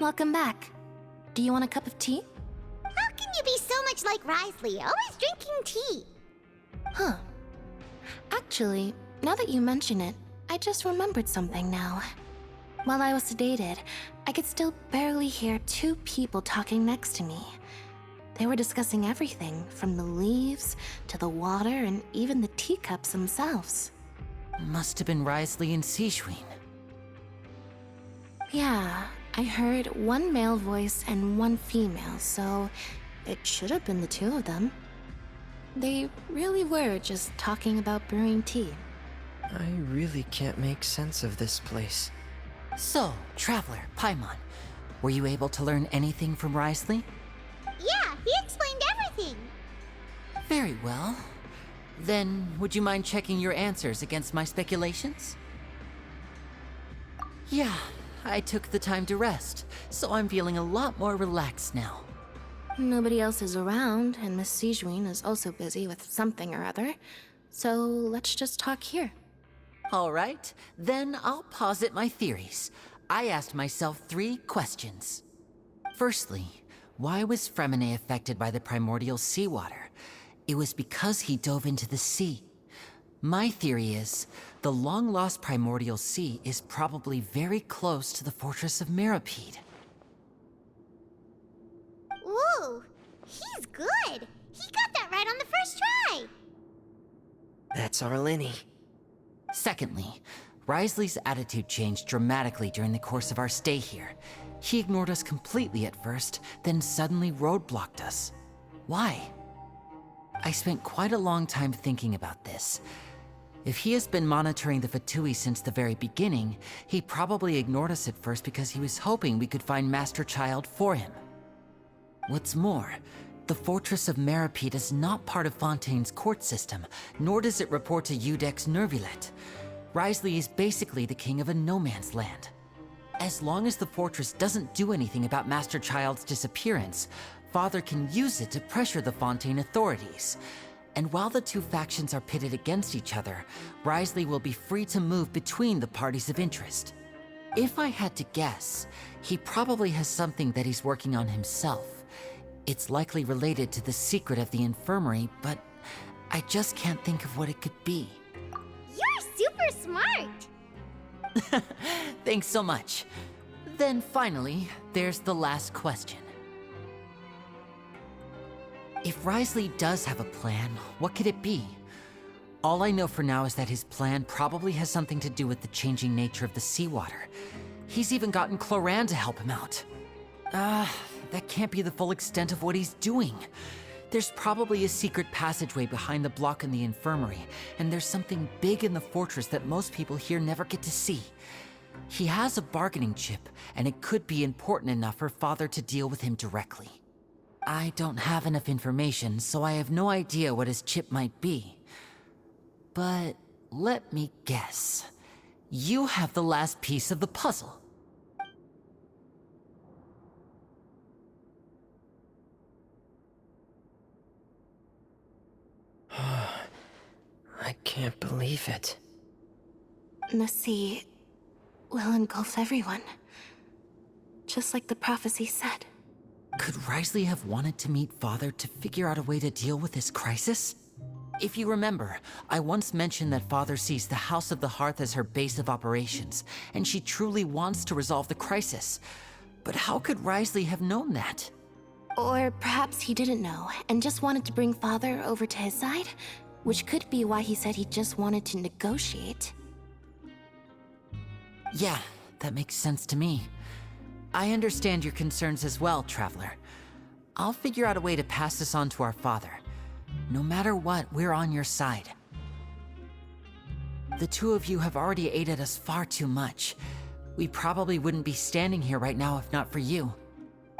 Welcome back. Do you want a cup of tea? How can you be so much like Risley, always drinking tea? Huh. Actually, now that you mention it, I just remembered something now. While I was sedated, I could still barely hear two people talking next to me. They were discussing everything, from the leaves to the water and even the teacups themselves. Must have been Risley and Sijwin. Yeah, I heard one male voice and one female, so it should have been the two of them. They really were just talking about brewing tea. I really can't make sense of this place. So, Traveler, Paimon, were you able to learn anything from Risley? Yeah, he explained everything. Very well. Then, would you mind checking your answers against my speculations? Yeah, I took the time to rest, so I'm feeling a lot more relaxed now. Nobody else is around, and Miss Sijwin is also busy with something or other, so let's just talk here. All right, then I'll posit my theories. I asked myself 3 questions. Firstly, why was Fremine affected by the primordial seawater? It was because he dove into the sea. My theory is, the long-lost primordial sea is probably very close to the fortress of Mirapede. Ooh, he's good. He got that right on the first try. That's our Linny. Secondly, Risley's attitude changed dramatically during the course of our stay here. He ignored us completely at first, then suddenly roadblocked us. Why? I spent quite a long time thinking about this. If he has been monitoring the Fatui since the very beginning, he probably ignored us at first because he was hoping we could find Master Child for him. What's more, the Fortress of Mirapede is not part of Fontaine's court system, nor does it report to Udex Nervulet. Risley is basically the king of a no-man's land. As long as the fortress doesn't do anything about Master Child's disappearance, Father can use it to pressure the Fontaine authorities. And while the two factions are pitted against each other, Risley will be free to move between the parties of interest. If I had to guess, he probably has something that he's working on himself. It's likely related to the secret of the infirmary, but I just can't think of what it could be. You're super smart. Thanks so much. Then finally, there's the last question. If Risley does have a plan, what could it be? All I know for now is that his plan probably has something to do with the changing nature of the seawater. He's even gotten Cloran to help him out. That can't be the full extent of what he's doing. There's probably a secret passageway behind the block in the infirmary, and there's something big in the fortress that most people here never get to see. He has a bargaining chip, and it could be important enough for Father to deal with him directly. I don't have enough information, so I have no idea what his chip might be. But let me guess. You have the last piece of the puzzle. I can't believe it. The sea will engulf everyone, just like the prophecy said. Could Risley have wanted to meet Father to figure out a way to deal with this crisis? If you remember, I once mentioned that Father sees the House of the Hearth as her base of operations, and she truly wants to resolve the crisis. But how could Risley have known that? Or perhaps he didn't know, and just wanted to bring Father over to his side? Which could be why he said he just wanted to negotiate. Yeah, that makes sense to me. I understand your concerns as well, Traveler. I'll figure out a way to pass this on to our father. No matter what, we're on your side. The two of you have already aided us far too much. We probably wouldn't be standing here right now if not for you.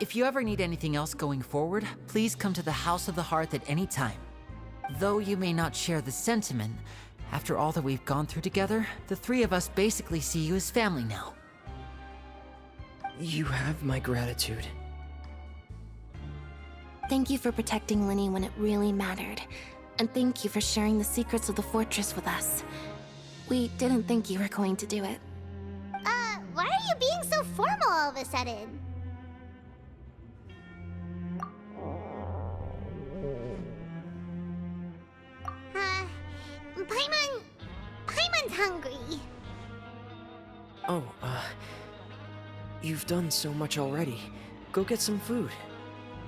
If you ever need anything else going forward, please come to the House of the Hearth at any time. Though you may not share the sentiment, after all that we've gone through together, the three of us basically see you as family now. You have my gratitude. Thank you for protecting Linny when it really mattered. And thank you for sharing the secrets of the fortress with us. We didn't think you were going to do it. Why are you being so formal all of a sudden? hungry. Oh, you've done so much already. Go get some food.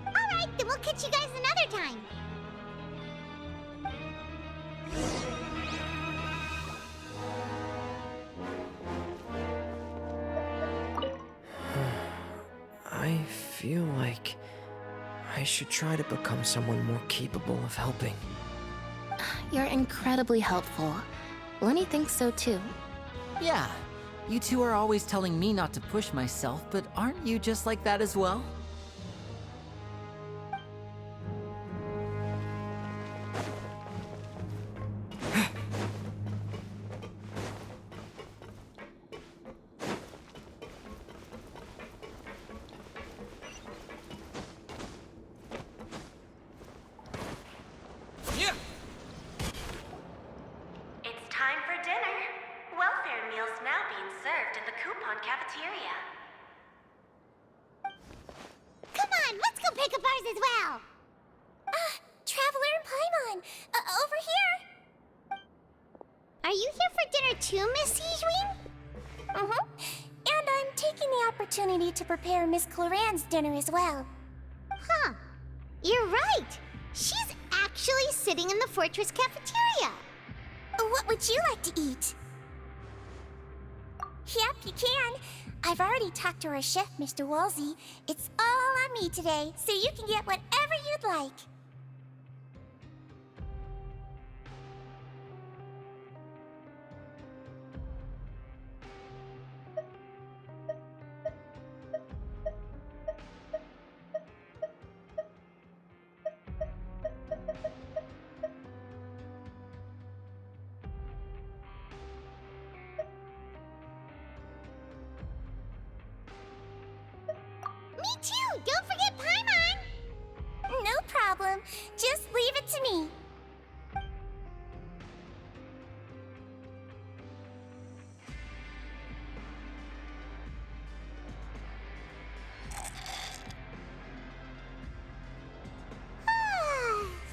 Alright, then we'll catch you guys another time. I feel like I should try to become someone more capable of helping. You're incredibly helpful. Lenny thinks so too. Yeah, you two are always telling me not to push myself, but aren't you just like that as well? It's time for dinner. Welfare meals now being served in the coupon cafeteria. Come on, let's go pick up ours as well. Traveler and Paimon, over here. Are you here for dinner too, Miss Sijwin? And I'm taking the opportunity to prepare Miss Cloran's dinner as well. Huh. You're right. She's actually sitting in the fortress cafeteria. What would you like to eat? Yep, you can. I've already talked to our chef, Mr. Wolsey. It's all on me today, so you can get whatever you'd like. Me too! Don't forget Paimon! No problem. Just leave it to me.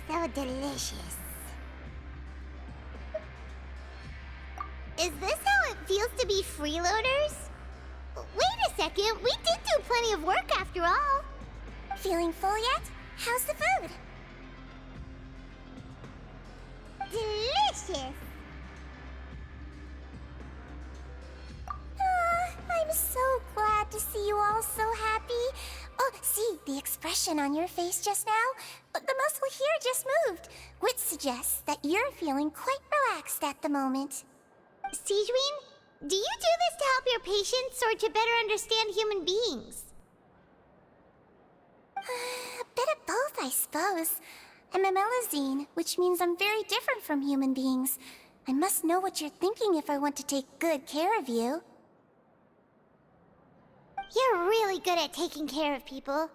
So delicious. Is this how it feels to be freeloaders? Wait a second, we did do plenty of work after all. Feeling full yet? How's the food? Delicious! I'm so glad to see you all so happy. Oh, see, the expression on your face just now? The muscle here just moved, which suggests that you're feeling quite relaxed at the moment. Sijwin, do you do this to help your patients or to better understand human beings? A bit of both, I suppose. I'm a Melazine, which means I'm very different from human beings. I must know what you're thinking if I want to take good care of you. You're really good at taking care of people.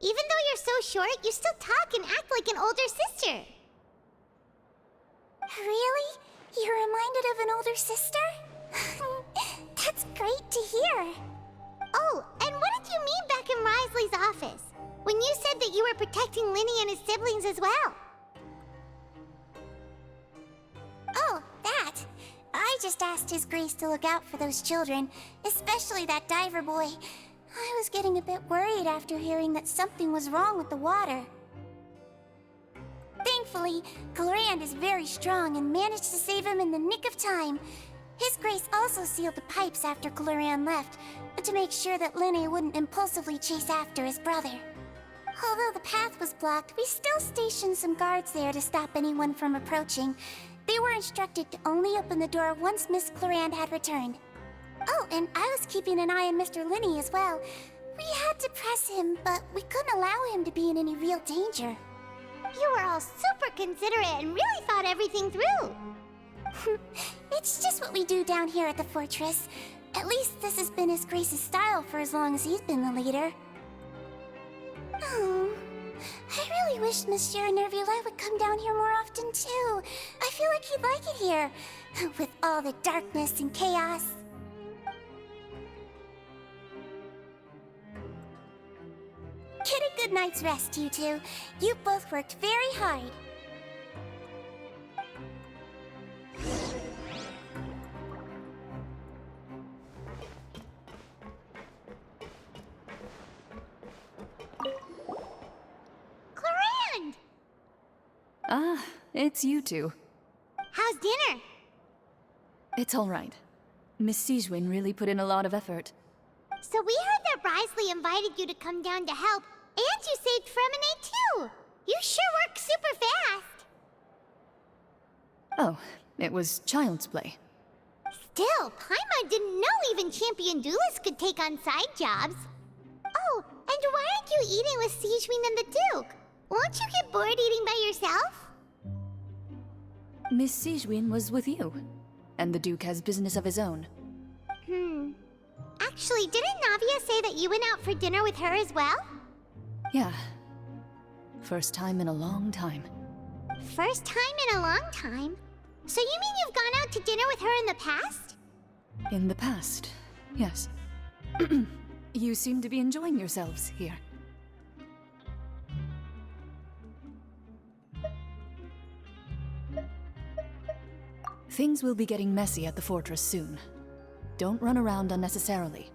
Even though you're so short, you still talk and act like an older sister. Really? You're reminded of an older sister? That's great to hear. Oh, and what did you mean back in Risley's office? When you said that you were protecting Linny and his siblings as well? Oh, that. I just asked His Grace to look out for those children, especially that diver boy. I was getting a bit worried after hearing that something was wrong with the water. Thankfully, Clorand is very strong and managed to save him in the nick of time. His Grace also sealed the pipes after Clorand left, to make sure that Linny wouldn't impulsively chase after his brother. Although the path was blocked, we still stationed some guards there to stop anyone from approaching. They were instructed to only open the door once Miss Clorand had returned. Oh, and I was keeping an eye on Mr. Linny as well. We had to press him, but we couldn't allow him to be in any real danger. You were all super considerate and really thought everything through. It's just what we do down here at the fortress. At least this has been His Grace's style for as long as he's been the leader. Oh, I really wish Monsieur Nervula would come down here more often too. I feel like he'd like it here, with all the darkness and chaos. Get a good night's rest, you two. You both worked very hard. Ah, it's you two. How's dinner? It's all right. Miss Sijwin really put in a lot of effort. So we heard that Risley invited you to come down to help, and you saved Fremonade too! You sure work super fast! Oh, it was child's play. Still, Paimon didn't know even champion duelists could take on side jobs. Oh, and why aren't you eating with Sijwin and the Duke? Won't you get bored eating by yourself? Miss Sijwin was with you, and the Duke has business of his own. Actually, didn't Navia say that you went out for dinner with her as well? Yeah. First time in a long time. First time in a long time? So you mean you've gone out to dinner with her in the past? In the past, yes. You seem to be enjoying yourselves here. Things will be getting messy at the fortress soon. Don't run around unnecessarily.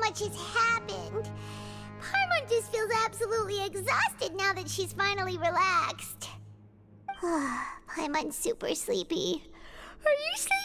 Much has happened. Paimon just feels absolutely exhausted now that she's finally relaxed. Paimon's super sleepy. Are you sleepy?